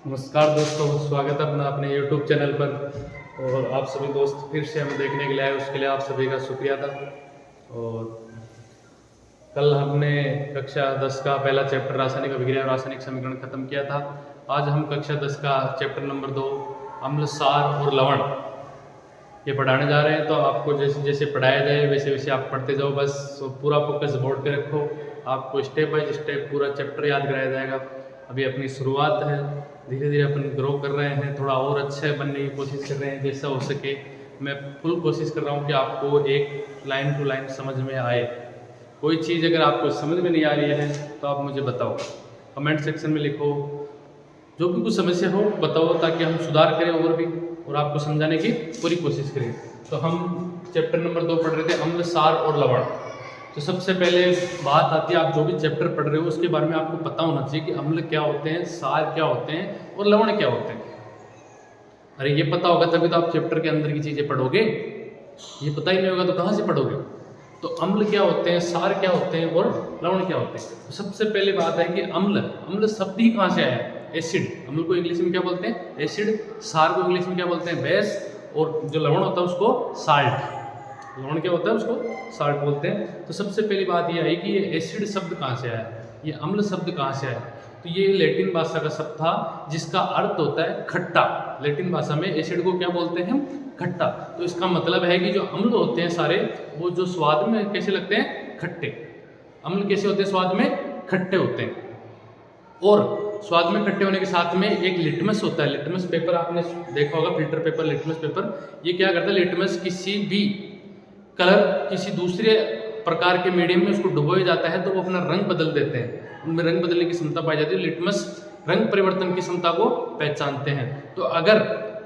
नमस्कार दोस्तों, स्वागत है अपना अपने YouTube चैनल पर। और आप सभी दोस्त फिर से हमें देखने के लिए आए, उसके लिए आप सभी का शुक्रिया था। और कल हमने कक्षा 10 का पहला चैप्टर रासायनिक अभिक्रिया और रासायनिक समीकरण खत्म किया था। आज हम कक्षा 10 का चैप्टर नंबर 2 अम्ल, सार और लवण ये पढ़ाने जा रहे हैं। तो आपको जैसे जैसे पढ़ाया जाए वैसे वैसे आप पढ़ते जाओ, बस पूरा फोकस बोर्ड पे रखो। आपको स्टेप बाय स्टेप पूरा चैप्टर याद कराया जाएगा। अभी अपनी शुरुआत है, धीरे धीरे अपन ग्रो कर रहे हैं, थोड़ा और अच्छे बनने की कोशिश कर रहे हैं जैसा हो सके। मैं फुल कोशिश कर रहा हूँ कि आपको एक लाइन टू लाइन समझ में आए। कोई चीज़ अगर आपको समझ में नहीं आ रही है तो आप मुझे बताओ, कमेंट सेक्शन में लिखो। जो भी कुछ समस्या हो बताओ, ताकि हम सुधार करें और भी, और आपको समझाने की पूरी कोशिश करें। तो हम चैप्टर नंबर 2 पढ़ रहे थे, अम्ल, सार और लवण। तो सबसे पहले बात आती है, आप जो भी चैप्टर पढ़ रहे हो उसके बारे में आपको पता होना चाहिए कि अम्ल क्या होते हैं, सार क्या होते हैं और लवण क्या होते हैं। अरे ये पता होगा तभी तो आप चैप्टर के अंदर की चीज़ें पढ़ोगे। ये पता ही नहीं होगा तो कहाँ से पढ़ोगे। तो अम्ल क्या होते हैं, सार क्या होते हैं और लवण क्या होते हैं। तो सबसे पहले बात है कि अम्ल, अम्ल शब्द ही कहाँ से आया है, एसिड। अम्ल को इंग्लिश में क्या बोलते हैं, एसिड। सार को इंग्लिश में क्या बोलते हैं, बेस। और जो लवण होता है उसको साल्ट। लवण क्या होता है, उसको साल्ट बोलते हैं। तो सबसे पहली बात यह आई कि ये एसिड शब्द कहाँ से आया, ये अम्ल शब्द कहाँ से आया। तो ये लैटिन भाषा का शब्द था जिसका अर्थ होता है खट्टा। लैटिन भाषा में एसिड को क्या बोलते हैं हम, खट्टा। तो इसका मतलब है कि जो अम्ल होते हैं सारे, वो जो स्वाद में कैसे लगते हैं, खट्टे। अम्ल कैसे होते हैं, स्वाद में खट्टे होते हैं। और स्वाद में खट्टे होने के साथ में एक लिटमस होता है। लिटमस पेपर आपने देखा होगा, फिल्टर पेपर, लिटमस पेपर। ये क्या करता है, लिटमस किसी भी कलर किसी दूसरे प्रकार के मीडियम में उसको डुबोया जाता है तो वो अपना रंग बदल देते हैं, उनमें रंग बदलने की क्षमता पाई जाती है। लिटमस रंग परिवर्तन की क्षमता को पहचानते हैं। तो अगर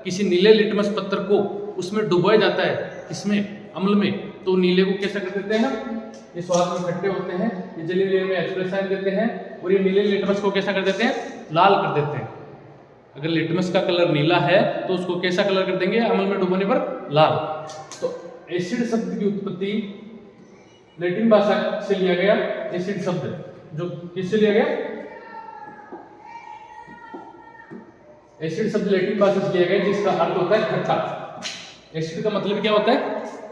किसी नीले लिटमस पत्र को उसमें डुबोया जाता है, किसमें, अम्ल में, तो नीले को कैसा कर देते हैं हम, ये स्वाद में खट्टे होते हैं, ये जलीय विलयन में H+ आयन देते हैं, और ये नीले लिटमस को कैसा कर देते हैं, लाल कर देते हैं। अगर लिटमस का कलर नीला है तो उसको कैसा कलर कर देंगे, अम्ल में डुबोने पर लाल। तो एसिड शब्द की उत्पत्ति लैटिन भाषा से लिया गया। एसिड शब्द जो किससे लिया गया, एसिड शब्द लैटिन भाषा से लिया गया जिसका अर्थ होता है खट्टा। एसिड का मतलब क्या होता है,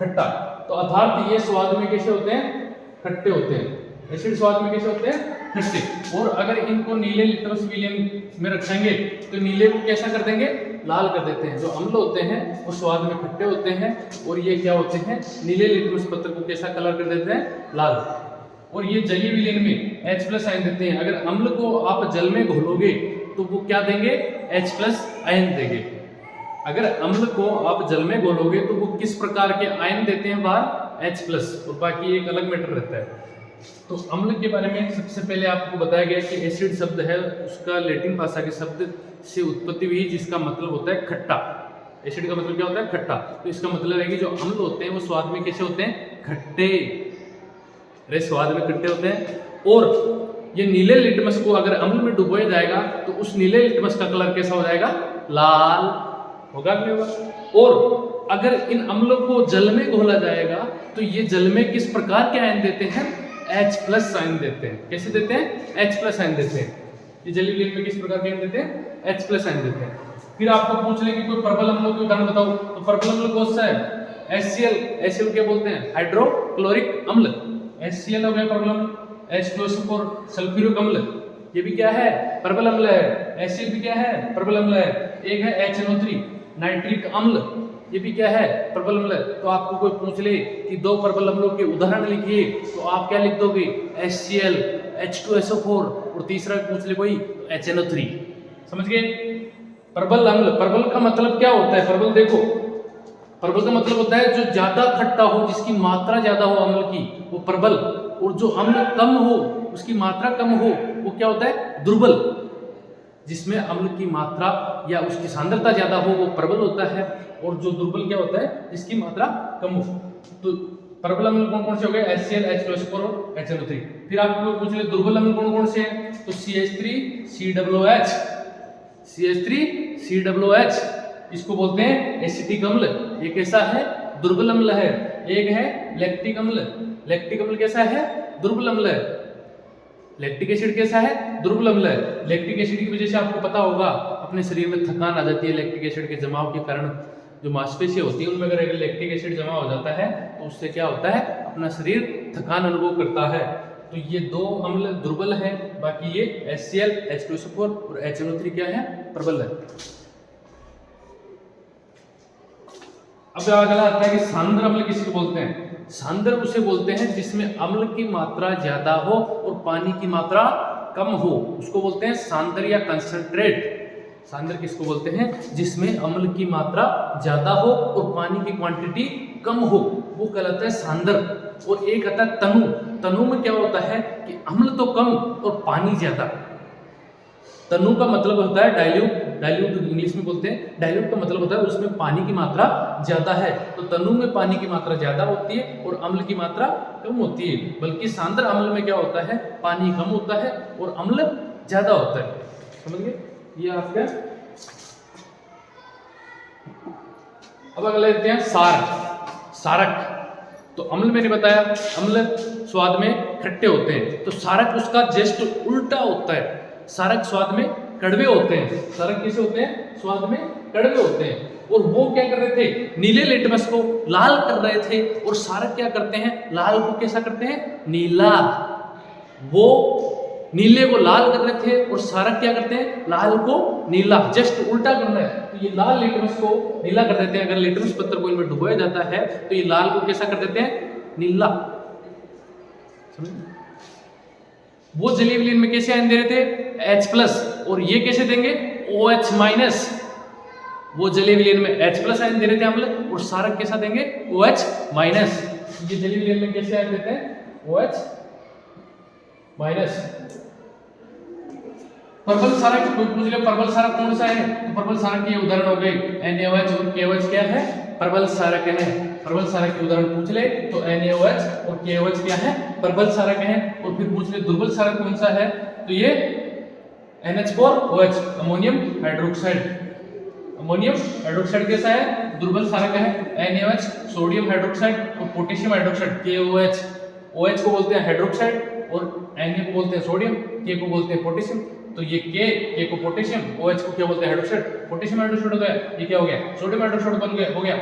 खट्टा। तो अर्थात ये स्वाद में कैसे होते हैं, खट्टे होते हैं। एसिड स्वाद में कैसे होते हैं, खट्टे। और अगर इनको नीले लिटमस विलयन में रखेंगे तो नीले को कैसा कर देंगे, लाल कर देते हैं। जो अम्ल होते हैं वो स्वाद में खट्टे होते हैं, और ये क्या होते हैं, नीले लिटमस पत्र को कैसा कलर कर देते हैं, लाल। और ये जलीय विलयन में H+ आयन देते हैं। अगर अम्ल को आप जल में घोलोगे तो वो क्या देंगे, H+ आयन देंगे। अगर अम्ल को आप जल में घोलोगे तो वो किस प्रकार के आयन देते हैं बाहर, H+, और बाकी एक अलग मैटर रहता है। तो अम्ल के बारे में सबसे पहले आपको बताया गया कि एसिड शब्द है, उसका लैटिन भाषा के शब्द से उत्पत्ति हुई जिसका मतलब होता है खट्टा। एसिड का मतलब क्या होता है, खट्टा। तो इसका मतलब है कि जो अम्ल होते हैं वो स्वाद में कैसे होते हैं, खट्टे। अरे स्वाद में खट्टे होते हैं। और ये नीले लिटमस को अगर अम्ल में डुबोया जाएगा तो उस नीले लिटमस का कलर कैसा हो जाएगा, लाल होगा, नहीं होगा। और अगर इन अम्लों को जल में घोला जाएगा तो ये जल में किस प्रकार के आयन देते हैं, H+ आयन देते हैं। कैसे देते हैं, H+ आयन देते हैं। ये जलीय विलयन में किस प्रकार के आयन देते हैं, H+ आयन देते हैं। फिर आपको पूछ ले कि कोई प्रबल अम्लों के उदाहरण बताओ, तो प्रबल अम्ल कौन सा है, HCl। HCl क्या बोलते हैं, हाइड्रोक्लोरिक अम्ल। HCl हो गया प्रबल अम्ल। H2SO4 सल्फ्यूरिक अम्ल, ये भी क्या है, प्रबल अम्ल है। HCl भी क्या है, प्रबल अम्ल है। एक है HNO3 नाइट्रिक अम्ल, ये भी क्या है, प्रबल अम्ल। तो आपको कोई पूछ ले कि 2 प्रबल अम्लों के उदाहरण लिखिए तो आप क्या लिख दोगे, HCl, H2SO4, और तीसरा पूछ ले कोई HNO3। समझ गए। प्रबल अम्ल, प्रबल का मतलब क्या होता है, प्रबल देखो, प्रबल का मतलब होता है जो ज्यादा खट्टा हो, जिसकी मात्रा ज्यादा हो अम्ल की, वो प्रबल। और जो अम्ल कम हो, उसकी मात्रा कम हो, वो क्या होता है, दुर्बल। जिसमें अम्ल की मात्रा या उसकी सांद्रता ज्यादा हो वो प्रबल होता है, और जो दुर्बल क्या होता है, जिसकी मात्रा कम हो। तो प्रबल अम्ल कौन कौन से हो गए, HCl, H2SO4 और HNO3। फिर आपको पूछ ले दुर्बल अम्ल कौन कौन से हैं, तो CH3COOH, CH3COOH, इसको बोलते हैं एसिटिक अम्ल। ये कैसा है, दुर्बल अम्ल है। एक है लैक्टिक अम्ल। लैक्टिक अम्ल कैसा है, दुर्बल अम्ल है। लैक्टिक एसिड कैसा है? दुर्बल अम्ल है। लैक्टिक एसिड की वजह से आपको पता होगा अपने शरीर में थकान आ जाती है लैक्टिक एसिड के जमाव के कारण। जो मांसपेशियां होती है उनमें अगर लैक्टिक एसिड जमा हो जाता है तो उससे क्या होता है, अपना शरीर थकान अनुभव करता है। तो ये दो अम्ल दुर्बल है, बाकी ये HCl H2SO4 और HNO3 क्या है? प्रबल है। अब अगला आता है कि सांद्र अम्ल किसको बोलते हैं? सांद्र उसे बोलते हैं जिसमें अम्ल की मात्रा ज्यादा हो और पानी की मात्रा कम हो, उसको बोलते हैं सांद्र या कंसंट्रेट। सांद्र किसको बोलते हैं? जिसमें अम्ल की मात्रा ज्यादा हो और पानी की क्वांटिटी कम हो, वो कहलाता है सांद्र। और एक आता है तनु। तनु में क्या होता है कि अम्ल तो कम और पानी ज्यादा। तनु का मतलब होता है डाइल्यूट। डाइल्यूट इंग्लिश में बोलते हैं। डाइल्यूट का मतलब होता है उसमें पानी की मात्रा ज्यादा है। तो तनु में पानी की मात्रा ज्यादा होती है और अम्ल की मात्रा कम होती है। बल्कि सांद्र अम्ल में क्या होता है, पानी कम होता है और अम्ल ज्यादा होता है। समझ गए? ये आपका। अब अगला लेते हैं सारक। सारक तो अम्ल मैंने बताया, अम्ल स्वाद में खट्टे होते हैं, तो सारक उसका जस्ट उल्टा होता है। सारक स्वाद में कड़वे होते हैं। सारक कैसे होते हैं? स्वाद में कड़वे होते हैं। और वो क्या कर रहे थे? नीले लिटमस को लाल कर रहे थे। और सारक क्या करते हैं? लाल को कैसा करते हैं? नीला। वो नीले को लाल कर रहे थे और सारक क्या करते हैं? लाल को नीला। जस्ट उल्टा करना है। तो ये लाल लिटमस को नीला कर देते हैं। अगर लिटमस पत्थर को इनमें डुबोया जाता है तो ये लाल को कैसा कर देते हैं? नीला। वो जलीय विलयन में कैसे आयन दे रहे थे? H+ और ये कैसे देंगे? OH-। वो जलीय विलयन में H+ आयन दे रहे थे अम्ल, और सारक कैसा देंगे? OH-। ये जलीय विलयन में कैसे आयन देते हैं? OH-। प्रबल सारक पूछ ले, प्रबल सारक कौन सा है? तो प्रबल सारक के उदाहरण हो गए NaOH और KOH क्या है? प्रबल सारक है। प्रबल सारक के उदाहरण पूछ ले तो NaOH और KOH क्या है? प्रबल सारक है। और फिर पूछ ले दुर्बल सारक कौन सा है? तो ये NH4OH ammonium hydroxide. Ammonium hydroxide कैसा है? दुर्बल सारक है। NaOH सोडियम हाइड्रोक्साइड और पोटेशियम हाइड्रोक्साइड KOH। OH को बोलते हैं हाइड्रोक्साइड और Na को बोलते हैं सोडियम, K को बोलते हैं पोटेशियम। तो ये K को पोटेशियम, OH को क्या बोलते हैं? हाइड्रोक्साइड। पोटेशियम हाइड्रोक्साइड हो गया, ये क्या हो गया? सोडियम हाइड्रोक्साइड बन गया, हो गया।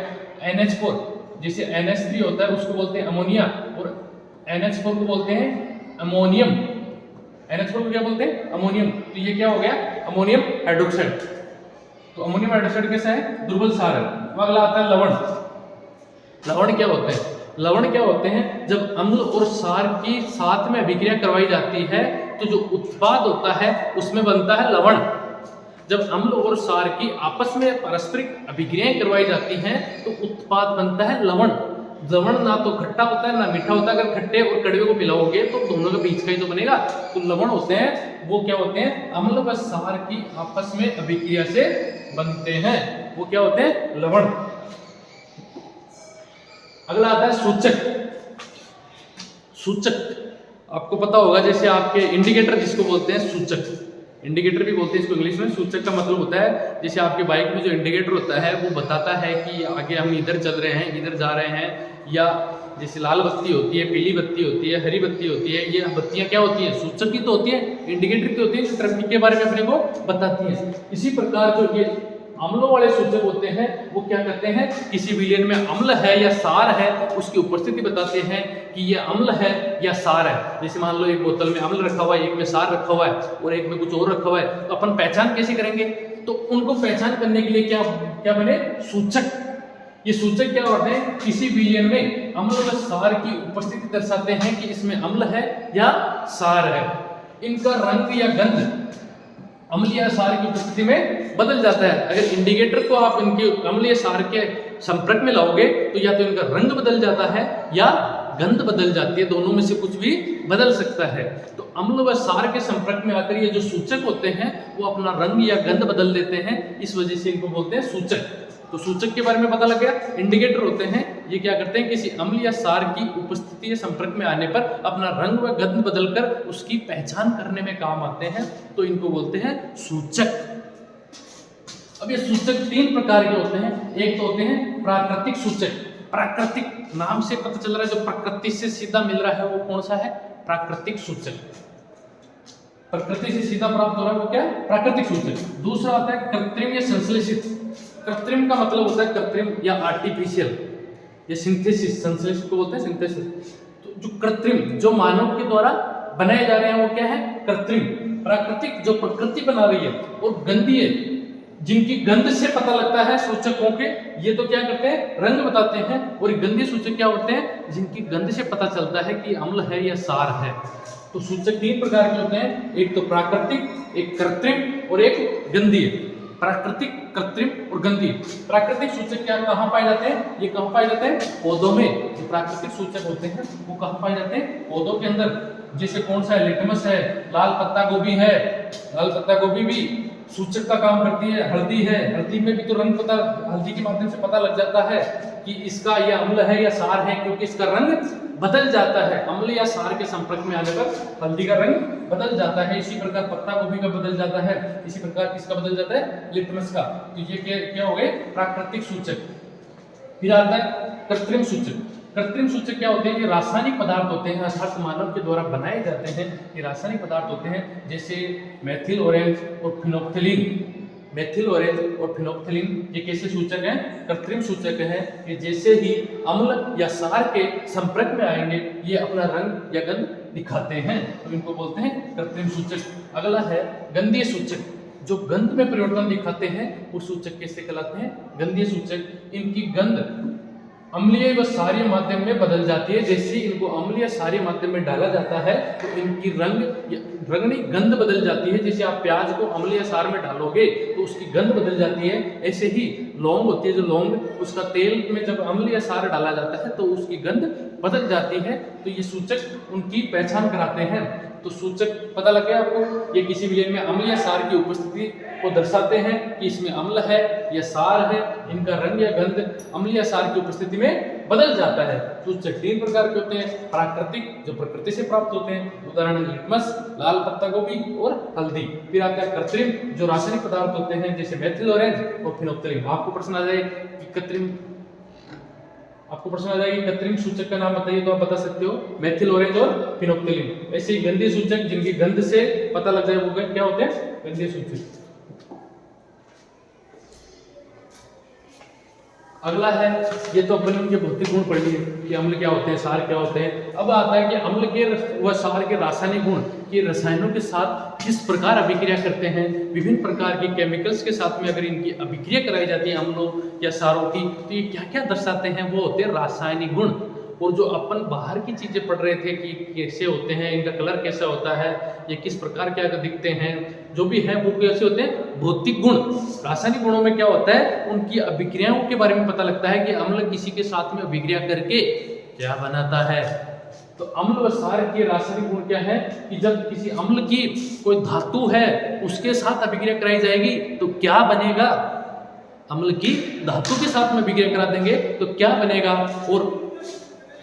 NH4 जिसे NH3 होता है उसको बोलते हैं अमोनिया, और NH4 को बोलते हैं अमोनियम। NH4 को क्या बोलते हैं? अमोनियम। तो ये क्या हो गया? Ammonium hydroxide. तो अमोनियम हाइड्रोक्साइड कैसा है? दुर्बल सारक। अगला आता है लवण। लवण क्या होते हैं? लवण क्या होते हैं? जब अम्ल और सार की साथ में अभिक्रिया करवाई जाती है तो जो उत्पाद होता है उसमें बनता है लवण। जब अम्ल और सार की आपस में पारस्परिक अभिक्रियाएं करवाई जाती हैं तो उत्पाद बनता है लवण। लवण ना तो खट्टा होता है ना मीठा होता है। अगर खट्टे और कड़वे को मिलाओगे तो दोनों के बीच का ही तो बनेगा। तो लवण होते हैं, वो क्या होते हैं? अम्ल व सार की आपस में अभिक्रिया से बनते हैं, वो क्या होते हैं? लवण। अगला आता है सूचक। सूचक आपको पता होगा, जैसे आपके इंडिकेटर जिसको बोलते हैं सूचक, इंडिकेटर भी बोलते हैं इसको इंग्लिश में। सूचक का मतलब होता है जैसे आपके बाइक में जो इंडिकेटर होता है वो बताता है कि आगे हम इधर चल रहे हैं, इधर जा रहे हैं, या जैसे लाल बत्ती होती है, पीली बत्ती होती है, हरी बत्ती होती है। ये बत्तियां क्या होती हैं? सूचक ही तो होती है, इंडिकेटर की होती है, जो ट्रैफिक के बारे में अपने को बताती है। इसी प्रकार जो ये अम्लों वाले सूचक होते हैं वो क्या करते हैं? किसी विलयन में अम्ल है या सार है उसकी उपस्थिति बताते हैं कि ये अम्ल है या सार है। जैसे मान लो एक बोतल में अम्ल रखा हुआ है, एक में सार रखा हुआ है और एक में कुछ और रखा हुआ है, तो अपन पहचान कैसे करेंगे? तो उनको पहचान करने के लिए क्या क्या बने? सूचक। ये सूचक क्या होते हैं? किसी विलयन में अम्ल व सार की उपस्थिति दर्शाते हैं कि इसमें अम्ल है या सार है। इनका रंग या गंध अम्ल या सार की उपस्थिति में बदल जाता है। अगर इंडिकेटर को आप इनके अम्ल या सार के संपर्क में लाओगे तो या तो इनका रंग बदल जाता है या गंध बदल जाती है, दोनों में से कुछ भी बदल सकता है। तो अम्ल व सार के संपर्क में आकर ये जो सूचक होते हैं वो अपना रंग या गंध बदल देते हैं, इस वजह से इनको बोलते हैं सूचक। तो सूचक के बारे में पता लग गया। इंडिकेटर होते हैं, ये क्या करते हैं? किसी अम्ल या सार की उपस्थिति या संपर्क में आने पर अपना रंग व गंध बदलकर उसकी पहचान करने में काम आते हैं, तो इनको बोलते हैं सूचक। अब ये सूचक 3 प्रकार के होते हैं। एक तो होते हैं प्राकृतिक सूचक। प्राकृतिक नाम से पता चल रहा है, जो प्रकृति से सीधा मिल रहा है वो कौन सा है? प्राकृतिक सूचक। प्रकृति से सीधा प्राप्त हो रहा है वो क्या है, प्राकृतिक सूचक। दूसरा आता है कृत्रिम या संश्लेषित। कृत्रिम का मतलब होता है कृत्रिम या आर्टिफिशियल या सिंथेसिस, संश्लेषित को बोलते हैं सिंथेसिस। तो जो कृत्रिम, जो मानव के द्वारा बनाए जा रहे हैं वो क्या है, कृत्रिम। प्राकृतिक जो प्रकृति बना रही है, और गंधीय जिनकी गंध से पता लगता है सूचकों के, ये तो क्या करते हैं, रंग बताते हैं। और गंधीय सूचक क्या होते हैं, जिनकी गंध से पता चलता है कि अम्ल है या सार है। तो सूचक 3 प्रकार के होते हैं, एक तो प्राकृतिक, एक कृत्रिम और एक गंधीय। प्राकृतिक, कृत्रिम और गंधीय। प्राकृतिक सूचक क्या कहाँ पाए जाते हैं, ये कहाँ पाए जाते हैं, पौधों में। जो प्राकृतिक सूचक होते हैं वो कहाँ पाए जाते हैं, पौधों के अंदर। जैसे कौन सा है, लिटमस है, लाल पत्ता गोभी है। लाल पत्ता गोभी भी सूचक का काम करती है। हल्दी है, हल्दी में भी तो रंग पता, हल्दी के माध्यम से पता लग जाता है कि इसका यह अम्ल है या सार है, क्योंकि इसका रंग बदल जाता है। अम्ल या सार के संपर्क में आने पर हल्दी का रंग बदल जाता है। इसी प्रकार पत्ता गोभी का बदल जाता है, इसी प्रकार किसका बदल जाता है, लिटमस का। तो ये क्या हो गए, प्राकृतिक सूचक। फिर आता है कृत्रिम सूचक। कृत्रिम सूचक क्या होते हैं, ये रासायनिक पदार्थ होते हैं, अर्थात मानव के द्वारा बनाए जाते हैं। ये रासायनिक पदार्थ होते हैं, जैसे मेथिल ऑरेंज और फिनोक्थिलीन। मेथिल ऑरेंज और फिनोक्थिलीन ये कैसे सूचक हैं, कृत्रिम सूचक हैं। ये जैसे ही अम्ल या सार के संपर्क में आएंगे ये अपना रंग या गंध दिखाते हैं, तो इनको बोलते हैं कृत्रिम सूचक। अगला है गंधीय सूचक। जो गंध में परिवर्तन दिखाते हैं वो सूचक कैसे कहलाते हैं, गंधीय सूचक। इनकी गंध अम्लीय व क्षारीय माध्यम में बदल जाती है। जैसे इनको अम्लीय क्षारीय माध्यम में डाला जाता है तो इनकी रंग नहीं, गंध बदल जाती है। जैसे आप प्याज को अम्लीय क्षार में डालोगे तो उसकी गंध बदल जाती है। ऐसे ही लौंग होती है, जो लौंग, उसका तेल में जब अम्लीय क्षार डाला जाता है तो उसकी गंध बदल जाती है। तो ये सूचक उनकी पहचान कराते हैं। तो सूचक पता लग गया आपको, ये किसी विलयन में अम्ल या सार की उपस्थिति को दर्शाते हैं कि इसमें अम्ल है या सार है। इनका रंग या गंध अम्ल या सार की उपस्थिति में बदल जाता है। सूचक 3 प्रकार के होते हैं, प्राकृतिक जो प्रकृति से प्राप्त होते हैं, उदाहरण लिटमस, लाल पत्ता गोभी और हल्दी। फिर आता है कृत्रिम जो रासायनिक पदार्थ होते हैं, जैसे मेथिल ऑरेंज और फिनोक्थिलीन। आपको प्रश्न आ जाए कि कृत्रिम कृत्रिम सूचक का नाम बताइए, तो आप बता सकते हो मेथिल ऑरेंज और फिनोक्थिलीन। ऐसे ही गंधीय सूचक जिनकी गंध से पता लग जाए वो क्या होते हैं, गंधीय सूचक। अगला है, ये तो अपन उनके भौतिक गुण पढ़ लिए कि अम्ल क्या होते हैं, सार क्या होते हैं। अब आता है कि अम्ल के व सार के रासायनिक गुण, कि रसायनों के साथ किस प्रकार अभिक्रिया करते हैं। विभिन्न प्रकार के केमिकल्स के साथ में अगर इनकी अभिक्रिया कराई जाती है अम्लों या सारों की, तो ये क्या क्या दर्शाते हैं, वो होते हैं रासायनिक गुण। और जो अपन बाहर की चीजें पढ़ रहे थे कि कैसे होते हैं, इनका कलर कैसा होता है, ये किस प्रकार क्या दिखते हैं, जो भी है वो कैसे होते हैं, भौतिक गुण। रासायनिक गुणों में क्या होता है, उनकी अभिक्रियाओं के बारे में पता लगता है कि अम्ल किसी के साथ में अभिक्रिया करके क्या बनाता है। तो अम्ल व सार के रासायनिक गुण क्या है कि जब किसी अम्ल की कोई धातु है उसके साथ अभिक्रिया कराई जाएगी तो क्या बनेगा, अम्ल की धातु के साथ में अभिक्रिया करा देंगे तो क्या बनेगा, और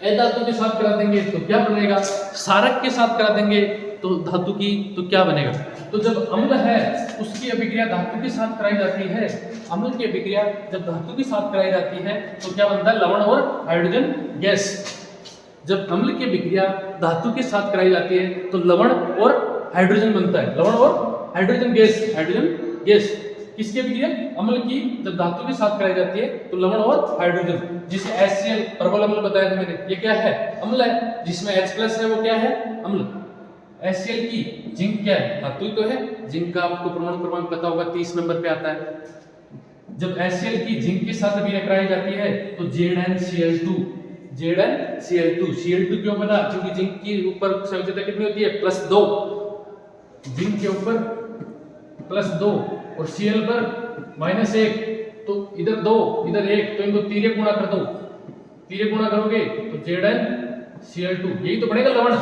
अधातु के साथ करा देंगे तो क्या बनेगा, सारक के साथ करा देंगे तो धातु की तो क्या बनेगा। तो जब अम्ल है उसकी अभिक्रिया धातु के साथ कराई जाती है, अम्ल की अभिक्रिया जब धातु के साथ कराई जाती है तो क्या बनता है, लवण और हाइड्रोजन गैस। जब अम्ल की अभिक्रिया धातु के साथ कराई जाती है तो लवण और हाइड्रोजन बनता है, लवण और हाइड्रोजन गैस। किसकी अभिक्रिया, अम्ल की जब धातु के साथ कराई जाती है तो लवण और हाइड्रोजन। जिसे HCl प्रबल अम्ल बताया था मैंने, ये क्या है, अम्ल है। जिसमें H+ है वो क्या है, अम्ल। HCl की जिंक क्या है, धातु तो है। जिंक का आपको परमाणु क्रमांक पता होगा, 30 नंबर पे आता है। जब HCl की जिंक के साथ अभिक्रिया कराई जाती है तो ZnCl2। Cl2 क्यों बना, क्योंकि जिंक के ऊपर संयोजकता कितनी होती है, +2। जिंक के ऊपर +2 और Cl पर -1, तो इधर 2 इधर 1, तो इनको तीरे गुणा कर दो। तीरे गुणा करोगे तो ZnCl2, यही तो बनेगा लवण।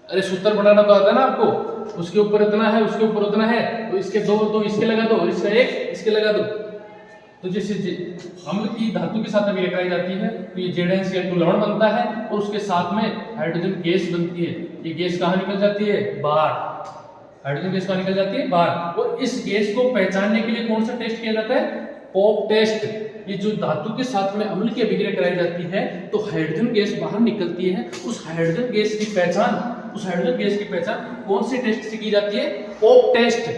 अरे सूत्र बनाना तो आता है ना आपको, उसके ऊपर इतना है उसके ऊपर उतना है, तो इसके 2 तो इसके लगा दो, इसका 1 इसके लगा दो। तो जैसे अम्ल की धातु के साथ अभिक्रिया कराई जाती है तो ये ZnCl2 लवण बनता है और उसके साथ में हाइड्रोजन गैस बनती है। ये गैस कहाँ निकल जाती है, बाहर। हाइड्रोजन गैस कहाँ निकल जाती है, बाहर। और इस गैस को पहचानने के लिए कौन सा टेस्ट किया जाता है, पोप टेस्ट। ये जो धातु के साथ में अम्ल की अभिक्रिया कराई जाती है तो हाइड्रोजन गैस बाहर निकलती है, उस हाइड्रोजन गैस की पहचान उस हाइड्रोजन गैस की पहचान कौन से टेस्ट से की जाती है? Pap test.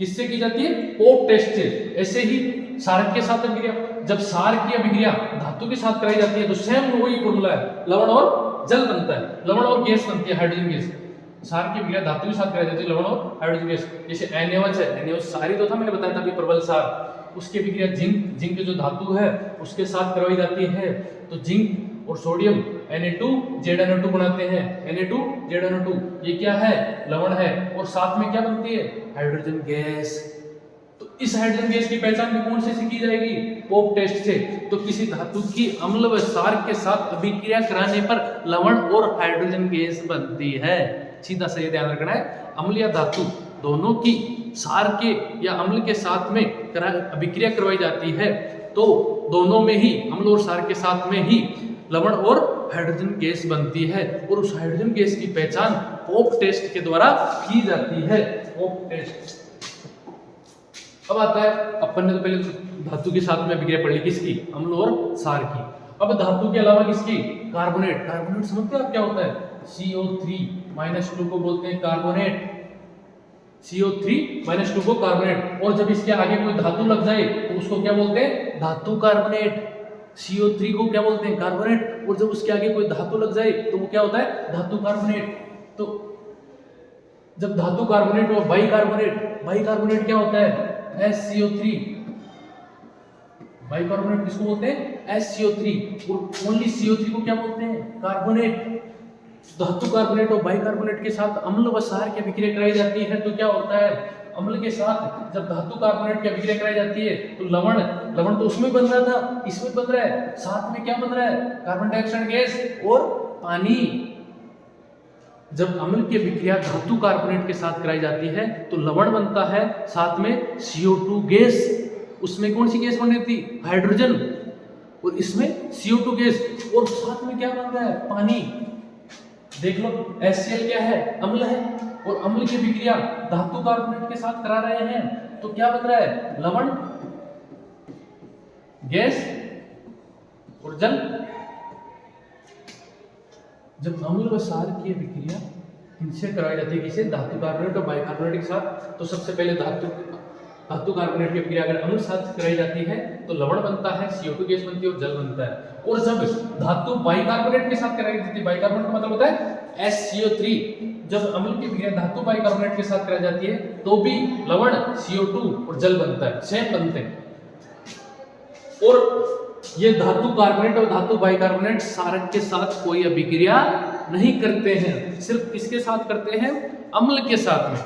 किससे की जाती है? पोप टेस्ट से। ऐसे ही सारक के साथ अभिक्रिया, जब सार की अभिक्रिया धातु के साथ कराई जाती है तो सेम वही फॉर्मूला है, लवण और जल बनता है, लवण और गैस बनती है हाइड्रोजन गैस। सार की अभिक्रिया धातु के साथ कराई जाती है, लवण और हाइड्रोजन गैस। जैसे NaOH है, NaOH सारी तो था, मैंने बताया था अभी प्रबल सार, उसकी अभिक्रिया जिंक जो धातु है उसके साथ करवाई जाती है। तो जिंक और सोडियम Na2ZnO2 बनाते हैं, Na2ZnO2, ये क्या है? लवण है, और साथ में क्या बनती है? Hydrogen gas. तो इस हाइड्रोजन गैस की पहचान भी कौन से की जाएगी? पोप टेस्ट से। तो किसी धातु की अम्ल व सार के साथ अभिक्रिया कराने पर लवण और हाइड्रोजन गैस बनती है। सीधा सा ये ध्यान रखना है, अम्ल या धातु दोनों की सार के या अम्ल के साथ में अभिक्रिया करवाई जाती है तो दोनों में ही, अम्ल और सार के साथ में ही लवण और हाइड्रोजन गैस बनती है, और उस हाइड्रोजन गैस की पहचान पोप टेस्ट के द्वारा की जाती है। Pap test. अब आता है, अपन ने तो पहले धातु के साथ में अभिक्रिया पढ़ ली, किसकी? अम्ल और सार की। अब धातु के अलावा किसकी? कार्बोनेट। कार्बोनेट समझते हो आप क्या होता है? CO3-2 को बोलते हैं कार्बोनेट। CO3-2 को कार्बोनेट। और जब इसके आगे कोई धातु लग जाए तो उसको क्या बोलते हैं? धातु कार्बोनेट। CO3 को क्या बोलते हैं? कार्बोनेट। और जब उसके आगे कोई धातु लग जाए तो वो क्या होता है? धातु कार्बोनेट। तो जब धातु कार्बोनेट और बाइकार्बोनेट, बाइकार्बोनेट क्या होता है? SCO3। बाइकार्बोनेट किसको बोलते हैं? SCO3। और ओनली CO3 को क्या बोलते हैं? कार्बोनेट। धातु कार्बोनेट और बाइकार्बोनेट के साथ अम्ल व सार की अभिक्रिया कराई जाती है तो क्या होता है? अम्ल के साथ जब धातु कार्बोनेट की अभिक्रिया कराई जाती है तो लवण, लवण तो उसमें बन रहा था, इसमें बन रहा है, साथ में क्या बन रहा है? कार्बन डाइऑक्साइड गैस और पानी। जब अम्ल की अभिक्रिया धातु कार्बोनेट के साथ कराई जाती है तो लवण बनता है, साथ में CO2 गैस। उसमें कौन सी गैस बन रही थी? हाइड्रोजन। और इसमें CO2 गैस, और साथ में क्या बन रहा है? पानी। देख लो, HCl क्या है? अम्ल है, और अम्ल की अभिक्रिया धातु कार्बोनेट के साथ करा रहे हैं तो क्या बन रहा है? लवण, गैस और जल। जब अम्ल व सार की अभिक्रिया इनसे कराई जाती है, किसे? धातु कार्बोनेट और बाइकार्बोनेट के साथ, तो सबसे पहले धातु कार्बोनेट की अभिक्रिया अगर अम्ल साथ कराई जाती है तो लवण बनता है, CO2 गैस बनती है और जल बनता है। और जब धातु बाइकार्बोनेट के साथ कराई जाती है, बाइकार्बोनेट का मतलब होता है SCO3, जब अम्ल की अभिक्रिया धातु बाइकार्बोनेट के साथ कराई जाती है तो भी लवण, CO2 और जल बनता है, सेम बनते हैं। और ये धातु कार्बोनेट और धातु बाइकार्बोनेट सारक के साथ कोई अभिक्रिया नहीं करते हैं, सिर्फ किसके साथ करते हैं? अम्ल के साथ में।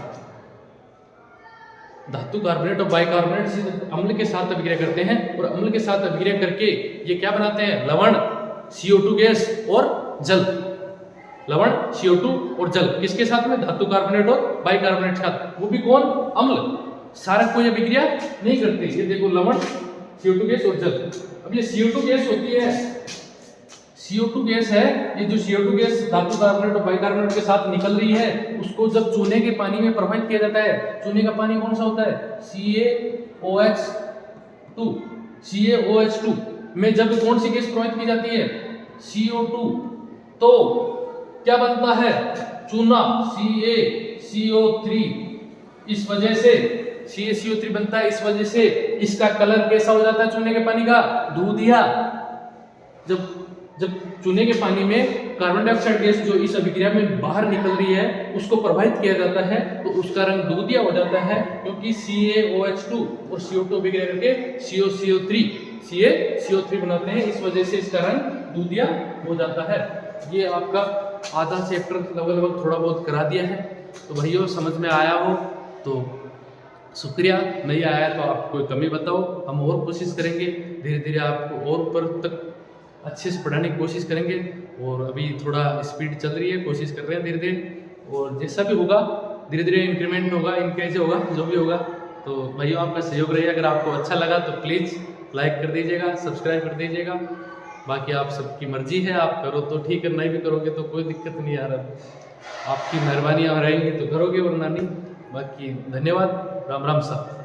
धातु कार्बोनेट और बाइकार्बोनेट से अम्ल के साथ अभिक्रिया करते हैं, और अम्ल के साथ अभिक्रिया करके ये क्या बनाते हैं? लवण, CO2 गैस और जल। लवण, CO2 और जल किसके साथ में? धातु कार्बोनेट और बाइकार्बोनेट के साथ। वो भी कौन? अम्ल। सारक कोई अभिक्रिया नहीं करते। ये देखो, लवण, CO2 गैस और जल। अब ये CO2 गैस होती है, CO2 गैस है, ये जो CO2 गैस धातु कार्बोनेट और बाइकार्बोनेट के साथ निकल रही है उसको जब चूने के पानी में प्रवाहित किया जाता है, चूने का पानी कौन सा होता है? CaOH2 में जब कौन सी गैस प्रवाहित की जाती है? CO2, तो क्या बनता है? चूना, CaCO3। इस वजह से CaCO3 बनता है, इस वजह से इसका कलर कैसा हो जाता है चूने के पानी का? दूधिया। जब चूने के पानी में कार्बन डाइऑक्साइड गैस जो इस अभिक्रिया में बाहर निकल रही है उसको प्रभावित किया जाता है तो उसका रंग दूधिया हो जाता है, क्योंकि CaOH2 और CO2 अभिक्रिया करके CaCO3 बनाते हैं, इस वजह से इसका रंग दूधिया हो जाता है। ये आपका आधा चैप्टर लगभग थोड़ा बहुत करा दिया है, तो भाइयों समझ में आया हो तो शुक्रिया, नहीं आया तो आप कोई कमी बताओ, हम और कोशिश करेंगे, धीरे धीरे आपको और ऊपर तक अच्छे से पढ़ाने की कोशिश करेंगे। और अभी थोड़ा स्पीड चल रही है, कोशिश कर रहे हैं धीरे धीरे, और जैसा भी होगा धीरे धीरे इंक्रीमेंट होगा, इनक्रीज होगा, जो भी होगा। तो भाइयों आपका सहयोग रहिए, अगर आपको अच्छा लगा तो प्लीज़ लाइक कर दीजिएगा, सब्सक्राइब कर दीजिएगा। बाकी आप सबकी मर्जी है, आप करो तो ठीक है, नहीं भी करोगे तो कोई दिक्कत नहीं यार, आपकी मेहरबानी रहेंगी तो करोगे वरना नहीं। बाकी धन्यवाद, राम राम साहब।